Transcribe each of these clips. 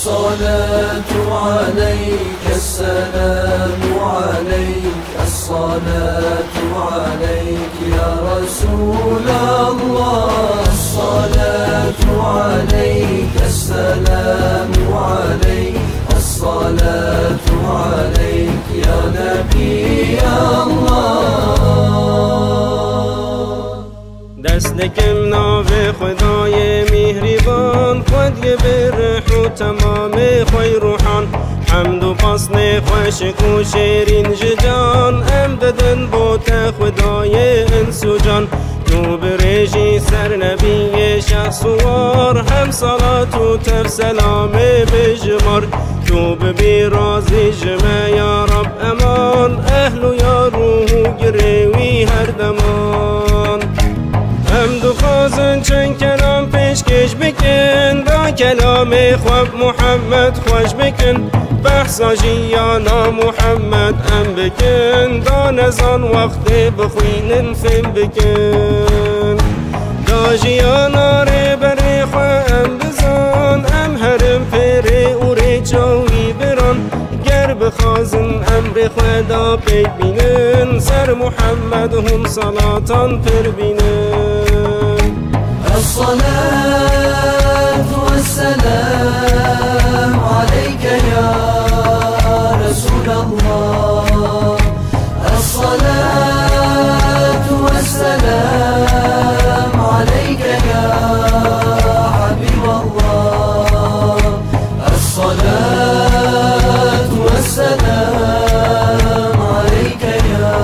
الصلاة عليك السلام عليك الصلاة عليك يا رسول الله الصلاة عليك السلام عليك الصلاة عليك يا نبي الله دستکم ناو خدای مهربان خود برح و تمام خوی روحان حمد و پسن خوشک و شیرین جان ام ددن بوت خدای انس و جان تو برژی سر نبی شخصوار هم صلات و تف سلام بجمار تو ببی رازی جمع یا رب امان اهل و یا روح و گریوی هر دمان هم دو خازن چند کلام پیشکش بکن با کلام خواب محمد خوش بکن بحثا جیانا محمد ام بکن دا نزان وقت بخوینن فهم بکن دا جیانا ری بری خواه ام بزان ام هرم پیری او ری جاوی بران گر بخازن امر خدا پید بینن سر محمد هم صلاتان پر بینن الصلاة والسلام عليك يا رسول الله الصلاة والسلام عليك يا حبيب الله الصلاة والسلام عليك يا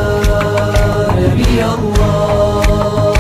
نبي الله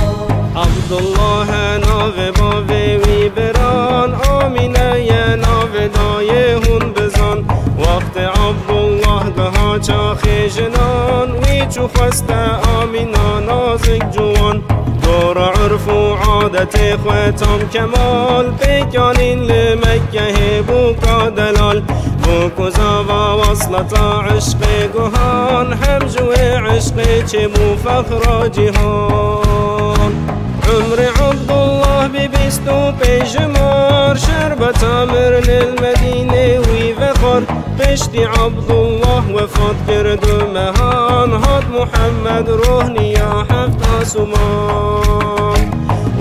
عبد الله ناو باوی وی بران آمینه یه ناو دایه هون بزان وقت عبدالله گها چاخی جنان وی چو خسته آمینا نازک جوان دور عرف و عادت خواتم کمال پیکانین لمکه بوکا دلال بوکوزا و وصلتا عشق گهان هم جوه عشق چه مو فخر جهان عمر عبدالله ببیست و پیجمار شربت امر للمدینه وی وخار پشتی عبدالله وفات کرد و مهان هاد محمد روحنی یا هفت آسمان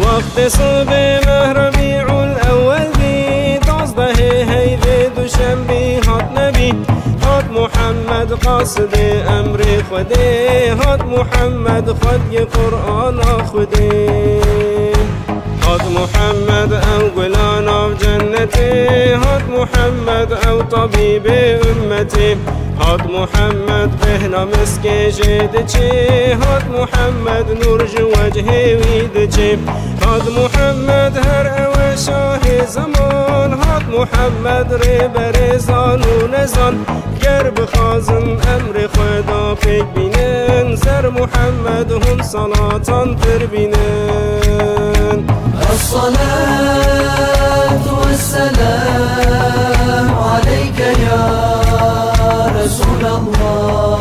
وقت صبح مه ربیع الاول بی 12 هیده دوشنبه هات نبی هات محمد قاصد امر خوده هات محمد خود ی قرآن خوده هات محمد او گلان او جنتی هات محمد او طبیب امتی هات محمد بهنا مسک جد چی هات محمد نور جو وجه وید چی هات محمد هر او شاه زمان هات محمد ری برزان و نزان گر بخازن امر خدا پیک بینن سر محمد هم صلاتان پر بینن الصلاة والسلام عليك يا رسول الله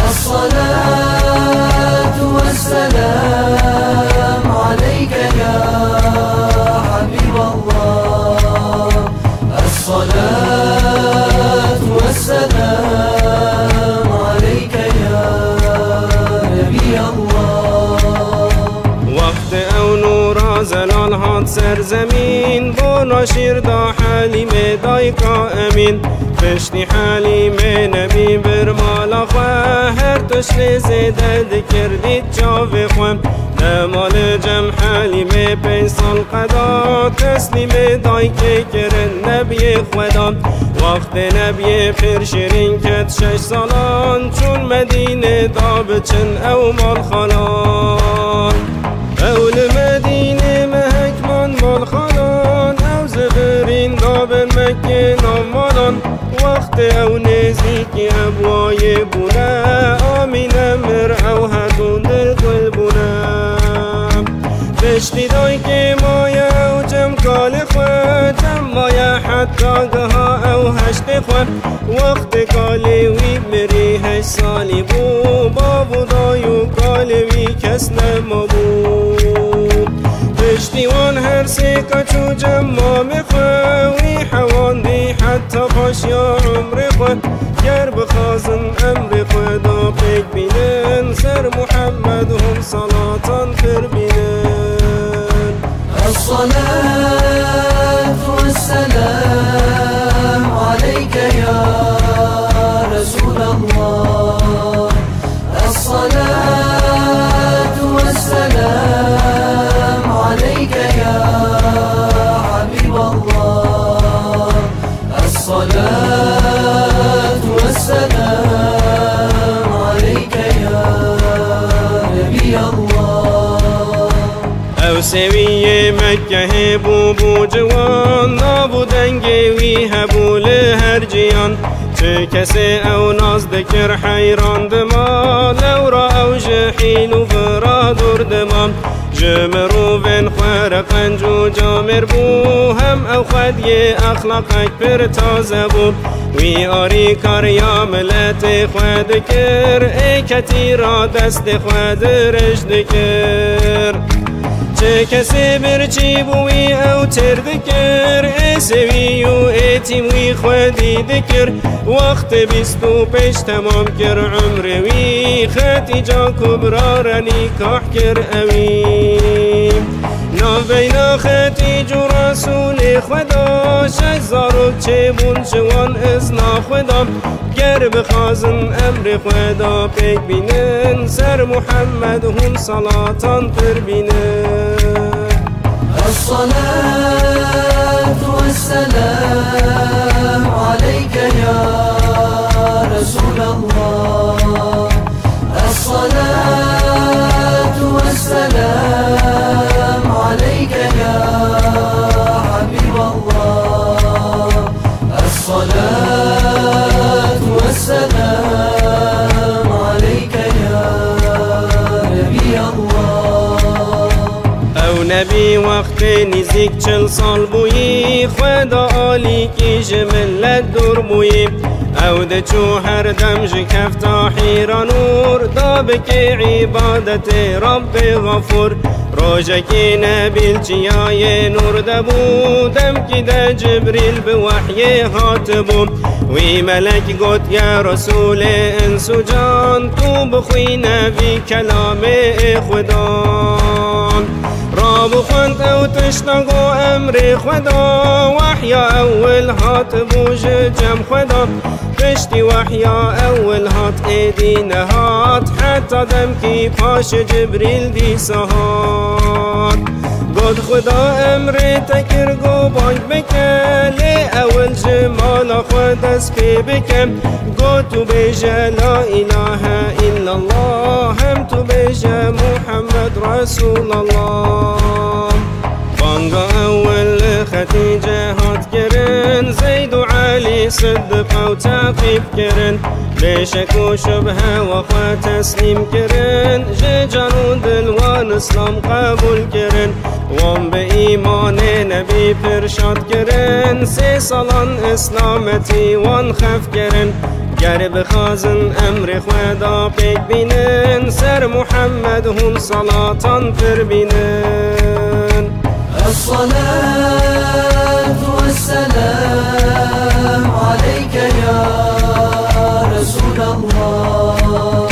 الصلاة والسلام عليك يا حبيب الله الصلاة والسلام عليك يا نبي الله وقت او نور زلال هات سرزمین با ناشیر دا حلیم دایکا امین پشتی حلیم نبی برمالا خواه هر تشن زیده دکردید جاوی خواه مال جمع حلیم 5 سال قدا تسلیم دایکه کرن نبی خدا وقت نبی پر شیرین کت 6 سالان چون مدینه دا بچن او مال خالان اول مدینه مهکمان مال خالان او زبرین داب مکه نامالان وقت او نزیکی ابوای بونه آمین امر او هدون در گل بونه پشتی دای که مایه او جم کال خود جم مایه حتی گها او هشت خود وقت کالی وی مری 8 سالی بو بابو دایو کالی کس نمابو پشتیوان هر سه کچو جمع میخواه وی حوال حتی پاش یا عمر خود گر بخوازن امر خدا پیک بینن سر محمد هم صلاتان پر بینن الصلاة والسلام عليك يا رسول الله الصلاة والسلام عليك يا حبيب الله الصلاة والسلام عليك يا نبي الله او سوی مکه بو جوان نابودنگی وی هبول هر جیان چه کسی او ناز دکر حیران دما لورا او جحیل و فرا دور دما جمرو بن خوار قنجو جامر بو هم او خدی اخلاق اکبر تازه بو وی آری کار یا ملت خود کر ای کتی را دست خود رشد کر چه کسی برچی بوی او ترد کر ای سوی و ایتیم وی خودی دکر وقت بیستو پیش تمام کر عمر وی خطی جا کبرا را نکاح کر اوی نابینا خطی جو رسول خدا شجزارو چه بون جوان ازنا خدا گر بخوازن امر خدا پیک بینن سر محمد هم صلاتان پر بینن الصلاة والسلام عليك يا رسول الله الصلاة والسلام عليك يا حبيب الله الصلاة والسلام عليك يا نبي الله او نبی وقت نزدیک 40 سال بویی خدا عالی کی جملت دور بویی او ده چو هر دم جکفتا حیران نور دا بکی عبادت رب غفور روژه کی نبیل چیای نور دبو دم کی ده جبریل به وحی هاتبو وی ملک گوت یا رسول انس و جان تو بخوی نبی کلام خدا را بخوند او تشتاقو امر خدا وحیا اول هات بوج جم خدا پشتی وحیا اول هات ایدی نهات حتی دم کی پاش جبریل دی سهات گود خدا امر تکر گو بانگ بکن لی اول جمال خود از پی بکن گو تو بیجه لا اله الا الله هم تو بیجه محمد رسول الله بانگا اول ختیجه هات کرن زید و علی صدق و تعقیب کرن بشک و شبه و خوا تسلیم کرن جان و دل وان اسلام قبول کرن وان به ایمان نبی پرشاد کرن 3 سالان اسلامتی وان خف کرن گر بخوازن امر خدا پیک بینن سر محمد هم صلاتان پر بینن الصلاة والسلام عليك يا رسول الله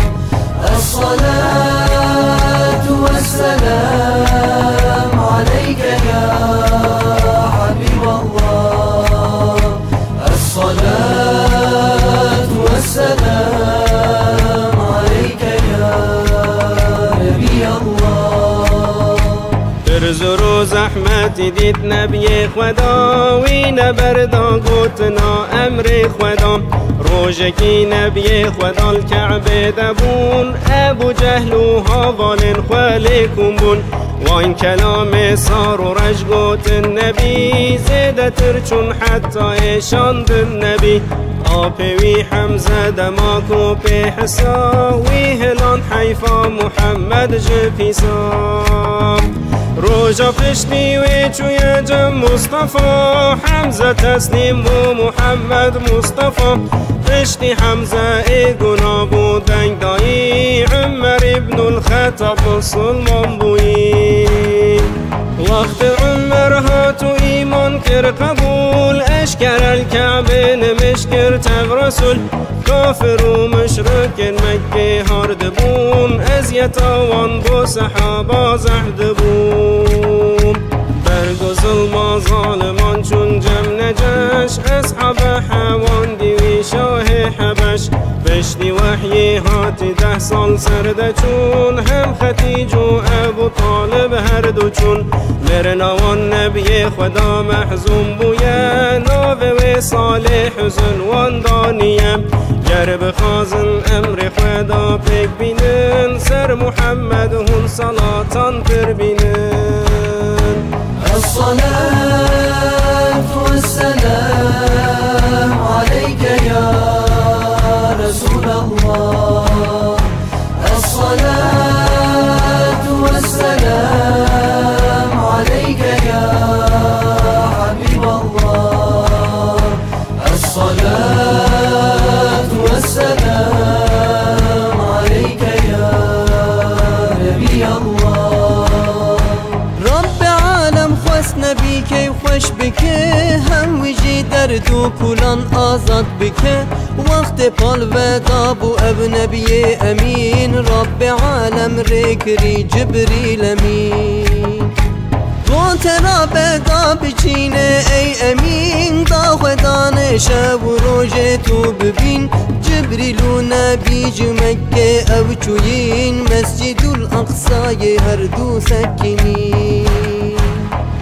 الصلاة والسلام عليك يا حبيب الله الصلاة والسلام عليك يا نبي الله زرو زحمت دید نبی خدا وی نبردا گوتنا امر خدا روژه کی نبی خدا الکعبه دبون ابو جهل و هاوالن خالیکم بون وان کلام سار و رج گوت نبی زیده تر چون حتی ایشاند نبی آپوی حمزه دماکو پی حسا وی هلان حیفا محمد جفیسا روژا پشتی وی چوی جم مصطفى حمزه تسلیم و محمد مصطفى پشتی حمزه ای گنا بودنگ دایی عمر ابن الخطاب مسلمان بویی وقت عمر هاتو ایمان کر قبول اشكر الكعبة نمشكر تب رسول كافر ومشرك مكة هرد بون از يتوان بو صحابة زهد بون برگ ظلم ظالمان چون جم نجش اصحاب حوان دیوی شاه حبش بشتی وحی هاتی 10 سال سرده چون هم ختیج و ابو طالب هر دو چون مرنوان نبی خدا محزوم بویه ناوه و صالح حزن دانیم گر بخوازن امر خدا پک بینن سر محمد هون صلاتان پر بینن الصلاة والسلام عليك يا رسول الله الصلاة والسلام عليك يا حبيب الله الصلاة والسلام عليك يا نبي الله رب عالم خواست نبی که خوش بکه هم ویجی درد و کلان آزاد بکه وقت پال ودا بو اب نبی امین رب عالم ریکری جبریل امین تو ترا بدا بچینه ای امین دا خدانه شب و روژ تو ببین جبریل و نبی مکه او چوین مسجد الاقصای هر دو سکنین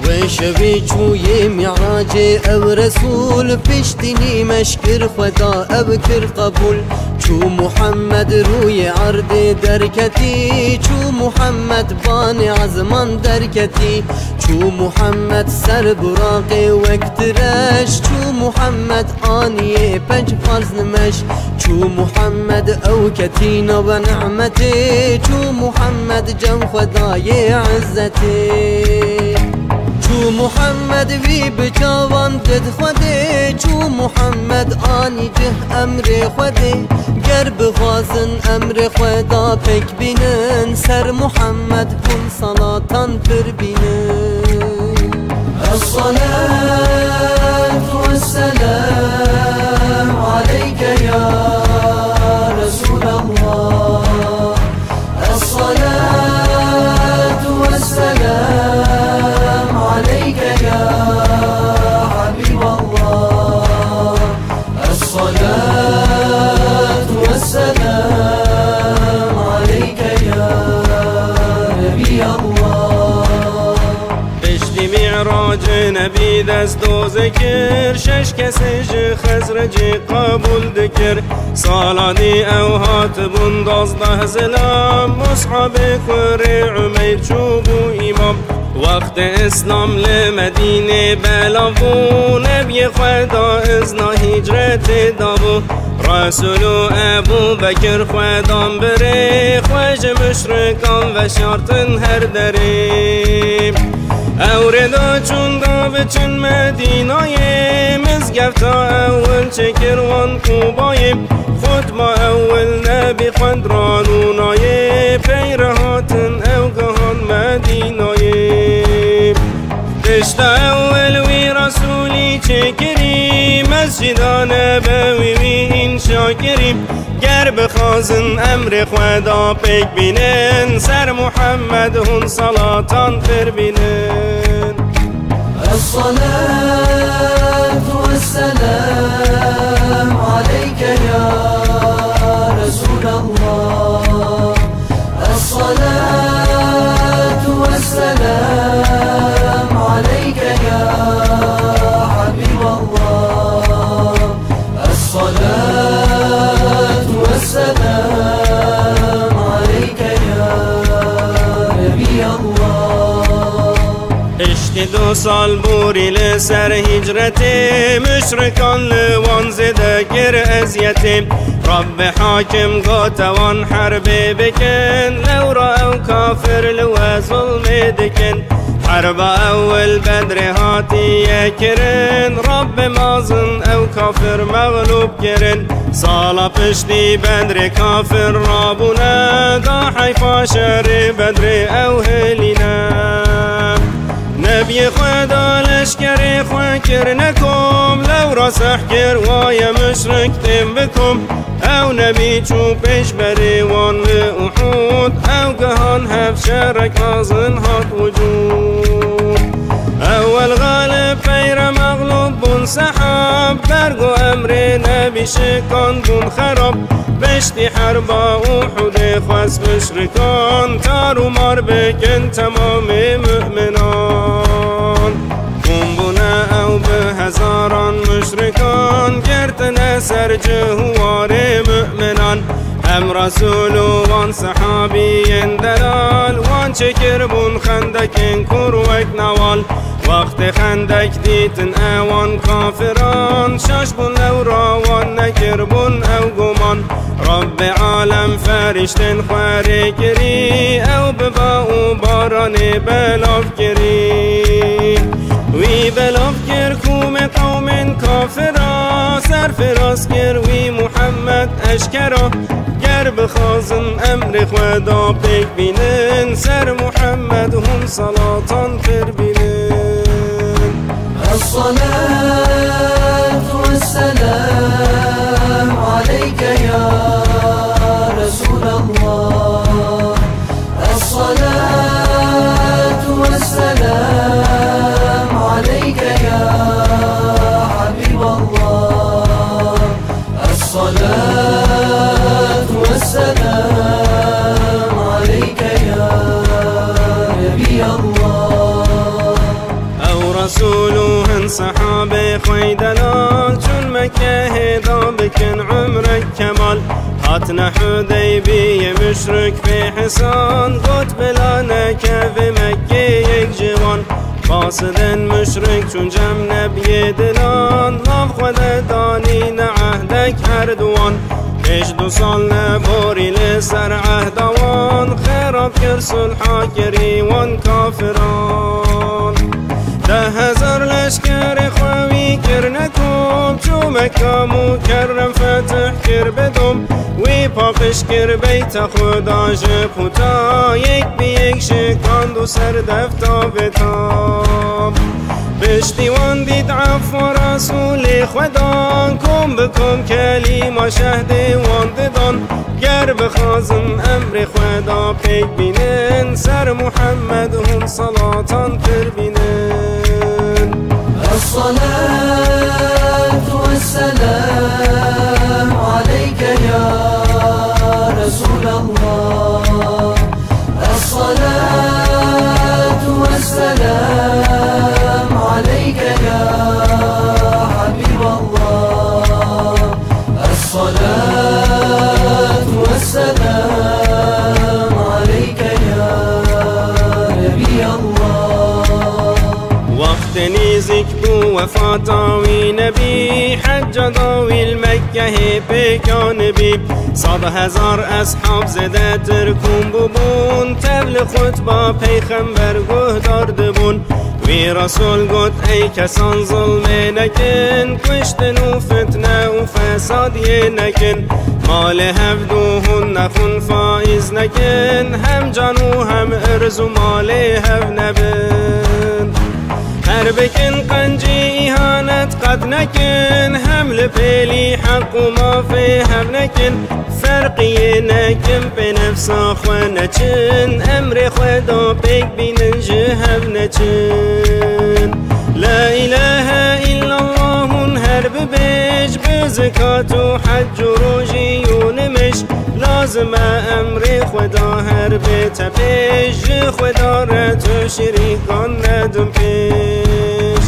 و شبی چوی معراج او رسول پشتینی مشکر خدا او کر قبول چو محمد روی عرض درکتی چو محمد بان عزمان درکتی چو محمد سر براق وقت رش چو محمد آنیه پنج فرض نمش چو محمد او کتینا و نعمته چو محمد جم خدای عزته چو محمد وی بچاوان دد خوده چو محمد آنی جه امر خوده گر بخوازن امر خدا پک بینن سر محمد کن صلاتان پر بینن الصلاة والسلام عليك يا رسول الله الصلاة والسلام عليك يا حبيب الله الصلاة والسلام عليك يا نبي الله بشتی معراج نبی دست و ذکر شش کسیج خزرج قبول دکر سالانی او هات بون 12 زلام مصحب کر عمیر چوبو امام وقت اسلام لمدینه بلابو نبی خدا ازنا هجرت دابو رسول و ابو بکر خدام بره خوش مشرکان و شارتن هر دره اوردا چون دا بچن مدینای مزگفتا اول چکروان کوبای خود ما اول نبی خود رانونای پیرهاتن او گهان مدینای دشت اول وی رسولی چکری مسجدان نبوی وی انشا کریم گر بخوازن امر خدا پک بینن سر محمد هون صلاتان پر بینن الصلاة والسلام عليك يا رسول الله الصلاة والسلام عليك يا حبيب الله الصلاة والسلام عليك يا نبي الله اشتی 2 سال بوری لسر هجرت مشرکان لوان زده گر ازیت رب حاكم قوتوان حرب بكن لو رأوا كافر لو ظلم دكن حرب أول بدر هاتي يكرن رب مازن أو كافر مغلوب كرن صالة پشتی بدر كافر رابونا دا حيفا شر بدر أو هلينا نبي خدا لشكر خوا كرنكم لو راسح كر ويا مشرك تم بكم او نبي چو پیش بریوان احود او گهان هف شرک آزن هات وجود اول غالب پیر مغلوب بون سحاب برگو امر نبی شکان بون خراب بشتی حربا احود خواست مشرکان تارو مار بکن تمام مؤمنان بونه او به هزاران مشرکان گرتن سر جهوار مؤمنان هم رسول وان صحابی دلال وان چکر بون خندکن کروک نوال وقت خندک دیتن اوان کافران شاش بون لو راوان نکر بون او گمان رب عالم فرشتن خواره گری او ببا او باران بلاف گری وی بلاف گر کوم قوم کافرا سر فراس گر وی محمد اشکرا گر بخازن امر خدا پیک بینن سر محمد هم صلاتان پر بینن الصلاة والسلام عليك يا رسول الله الصلاة والسلام عليك يا حبيب الله الصلاة والسلام عليك يا نبي الله او رسولهن صحابه خويدلال چون مكه هدا بكن عمرك كمال هاتنا حديبية مشرك في حصان قد بلانك في مكة يك جوان قاصدن مشرك چون جم نبي دلان ناف خود دانين عهدك هردوان ايش 2 سال نباري لسر عهدوان خراب كر صلحا كريوان كافران 10,000 لشکر خواهی کرنکم چو مکه مکرم فتح کر بدم وی پاکش کر بیت خدا جپوتا یک بی یک شکاند و سر دفتا بتاب بشتیوان دید عفو رسول خدا کم بکم کلیم شهد وان ددان گر بخازن امر خدا پیک بینن سر محمد هم صلاتان پر بینن الصلاة والسلام عليك يا رسول الله الصلاة والسلام عليك يا حبيب الله الصلاة والسلام عليك يا نبي الله وقت نيزك بو وفاتاوي نبي حج داوي المكة بكان بي 100,000 اصحاب زده تركون ببون تبل خطبه پیغمبر گهدار دبون وی رسول گفت ای کسان ظلم نکن کشتن و فتنه و فسادی نکن مال هفدوهن نخون فائز نکن هم جان و هم ارز و مال هف نبن هر بکن قنجی اهانت قد نکن حمل پیلی حق و مافی هم نکن فرقی نکن به نفس خواه نچن امر خدا پیک بینن جهب نچن لا اله الا الله هر ببیج بزکات و حج و روژی و نمش لازم امر خدا هر به تپیش خدا را تو شریکان ندم پیش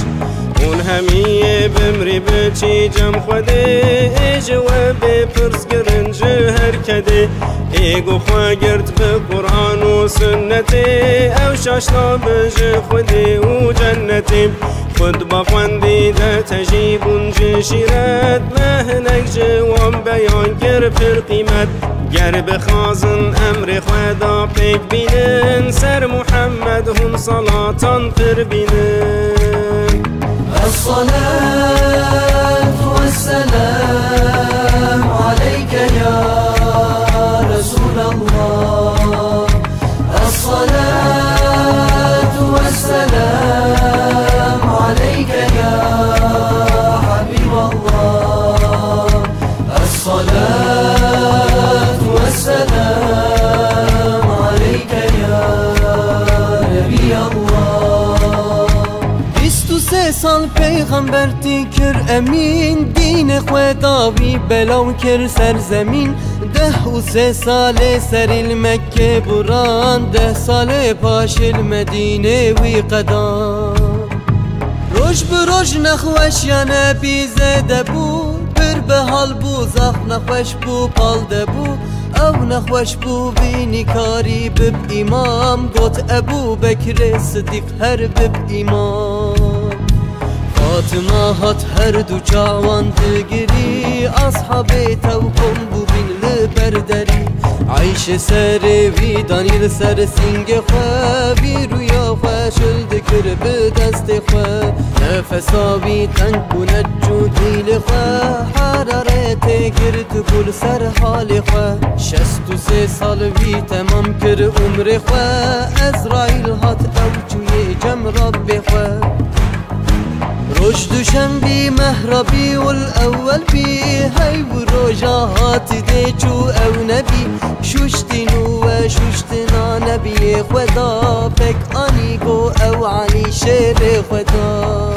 اون همیه بمری بچی جم خوده جواب پرس گرنج هر کده ایگو خواه گرد به قرآن و سنته او شاشنا بج خوده و جنته خود با خوندی ده تجیبون جشیرت حکمت مهنک جوان بیان گر پر قیمت گر بخوازن امر خدا پیک بینن سر محمد هم صلاتان پر بینن الصلاة والسلام عليك يا رسول الله الصلاة والسلام عليك يا حبيب الله الصلاة والسلام عليك يا نبي الله 23 سال پیغمبر تیکر امین دین خداوی بلاو کر سرزمین 13 سال سر المکه بران 10 سال پاش المدینه وی قدام روش بروش نخوش یا نبی زده بو بر به حال بو زخ نخوش بو پالده بو او نخوش بو بینی کاری بب امام گوت ابو بکر صدیق هر بب امام فاطمه هات هر دو چاوان دلگیری اصحاب توکم بو بین لبردری عیش سر وی دانیل سر سینگ خواه وی رویا خواه شلد کر به دست خواه نفساوی تنگ بوند جو دیل خواه حرارت گرد گل سر حال خواه 63 سال وی تمام کر عمر خواه ازرائیل هات او جوی جم رب خواه روش دوشنبی مهربی والاول بی هی و روژاهات دی چو او نبی شوشتینو و شوشتنا نبی خدا پک آنی گو او علی شیر خدا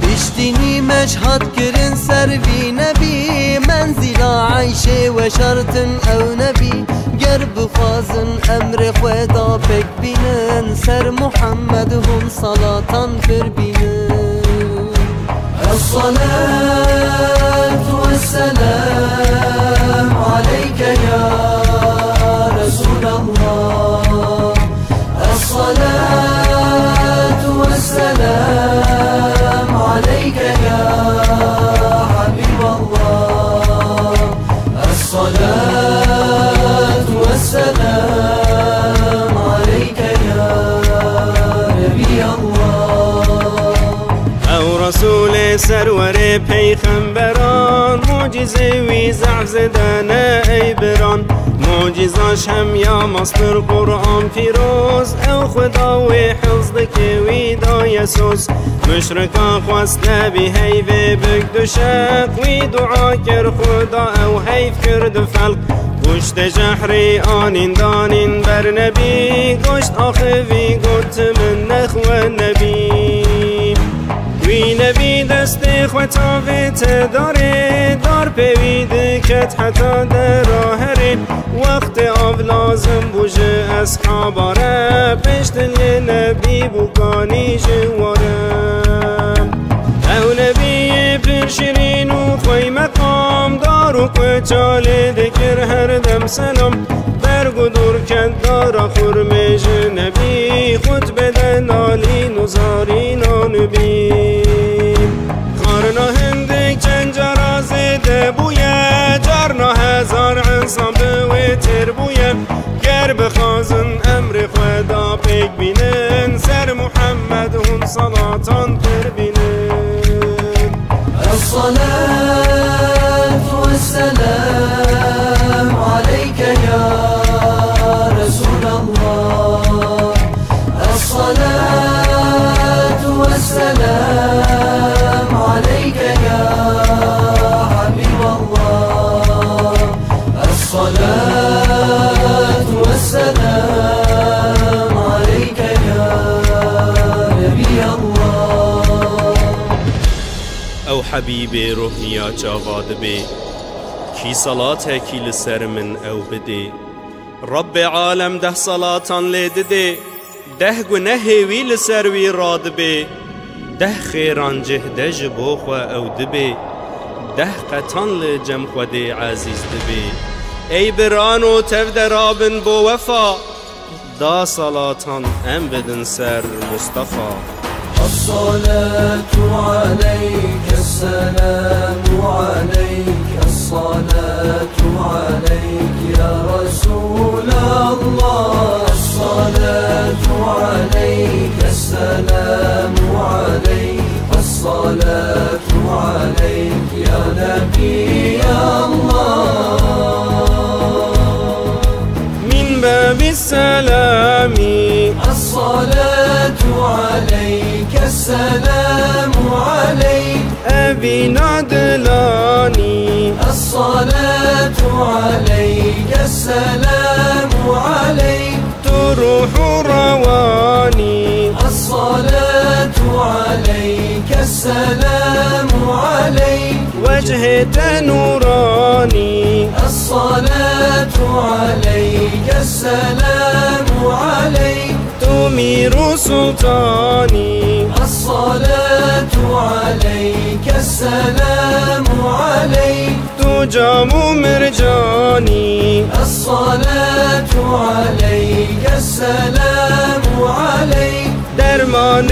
بشتینی مشهد کرن سر بی نبی منزلا عیشه و شرطن او نبی گر بخوازن امر خدا پک بینن سر محمد هم صلاتان پر بینن الصلاة والسلام عليك يا رسول الله الصلاة والسلام عليك يا حبيب الله الصلاة والسلام عليك يا نبي الله او رسول سرور پیغمبران معجزه وی زعف زدن ای بران معجزاش هم یا مصدر قرآن پیروز او خدا و حفظ که وی دا یسوس مشرکان خواست نبی هیوه بگد و شق وی دعا کر خدا او حیف کرد فلق گشت جحری آنین دانین بر نبی گشت آخوی گوت من نخو نبی وی نبی دست خطاوت داره دار پیوید کت حتی در آهره وقت آب لازم بوجه اصحاباره پشت نبی بوکانی جواره او نبی پر شیرین و خوی مقام دار و کچال دکر هر دم سلام برگ و دور کد دارا خورمج نبی خود بدن آلین و زارین نبی خارنا هندک چند جرازه بویه جارنا هزار انسان به تر بویه گر بخوازن امر خدا پیک بینن سر محمد هم صلاتان پر بینن الصلاة والسلام عليك يا رسول الله الصلاة والسلام عليك يا حبيب الله الصلاة والسلام عليك يا نبي الله او حبیب روحنیا چاواد بی کی صلات کی لسر من او بده رب عالم 10 صلاتان لیده 10 گنه وی لسر وی راد بی 10 خیران جهده جبو خو او دبی 10 قطان لجم خود عزیز دبی ای بران و تفدرابن بو وفا دا صلاتان ام بدن سر مصطفى الصلاة عليك السلام عليك الصلاة عليك يا رسول الله الصلاة عليك السلام عليك الصلاة عليك يا نبي الله من باب السلام الصلاة عليك السلام عليك أبي نادلاني الصلاة عليك السلام عليك تروح رواني الصلاة عليك السلام عليك وجهك نوراني الصلاة عليك السلام عليك تمير سلطاني الصلاة عليك السلام عليك تجام مرجاني الصلاة عليك السلام عليك درمان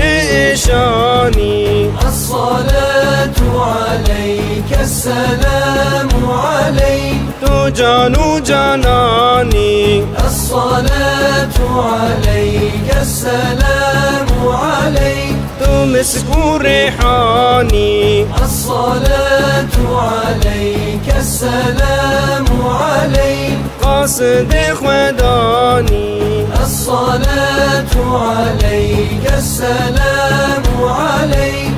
إشاني الصلاة عليك السلام عليك تجان جناني الصلاة عليك السلام عليك تمسك ريحاني الصلاة عليك السلام عليك قاصد خداني الصلاة عليك السلام عليك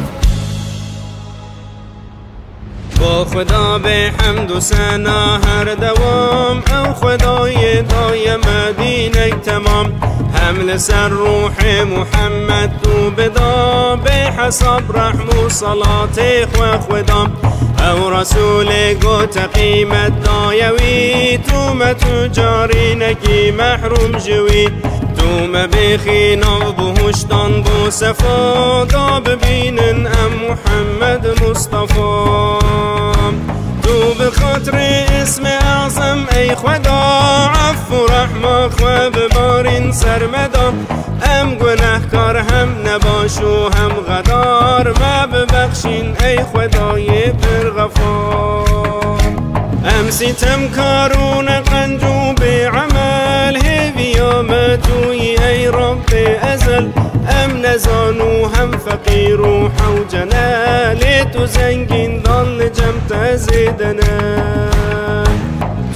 با خدا به حمد و ثنا هر دوام او خدای دای مدینه تمام حمل سر روح محمد تو بدا به حساب رحم و صلات خدا او رسول گوت قیمت دایوی تو متو جاری نکی محروم جوی تو مبخی نو بهشتان بو صفا دا ببینن ام محمد مصطفی تو بخاطر اسم اعظم ای خدا عفو و رحمه خو ببارین سرمدا ام گناهکار هم نباش و هم غدار ما ببخشین ای خدای پرغفار ام ستم کارون قنجو به عمل هیویام توی ای رب ازل ام نزانو هم فقیر و حوجنا تو زنگین دال جمت زیدنا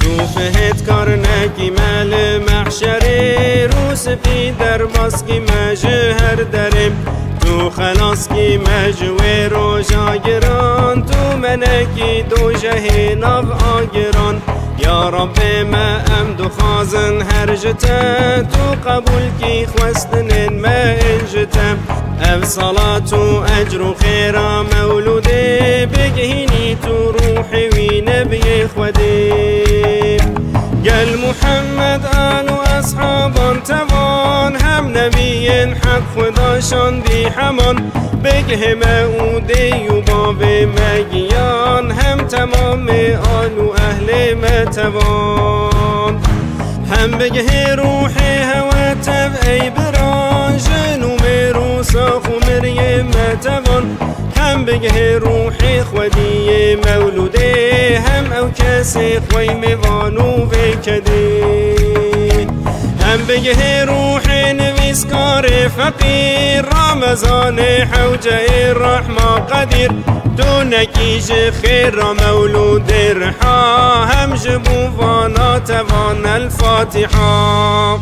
تو فهد کار نکی مال محشری رو سپی در باس کی مجهر درم تو خلاص کی مجوی رو جاگران تو منکی دو جه ناو آگران یا رب ما ام دو خازن هر جتا تو قبول کی خواستن ما انجتا او صلاة و اجر و خیر مولوده بگهینی تو روحی وی نبی خودی گل محمد آل و اصحابان توان هم نبیین حق خداشان بی همان بگه معودی و باب مگیان هم تمام آل و اهل متوان هم بگه روح هوا تب ای بران جنو مرو ساخ و مریم متوان هم بگه روح خودی مولوده هم او کسی خوی میوانو وکده هم بگه روح نویسکار فقیر رمضان حوجه رحمه قدیر تو نکیش خیر مولود رحا هم جبو وانا توان الفاتحه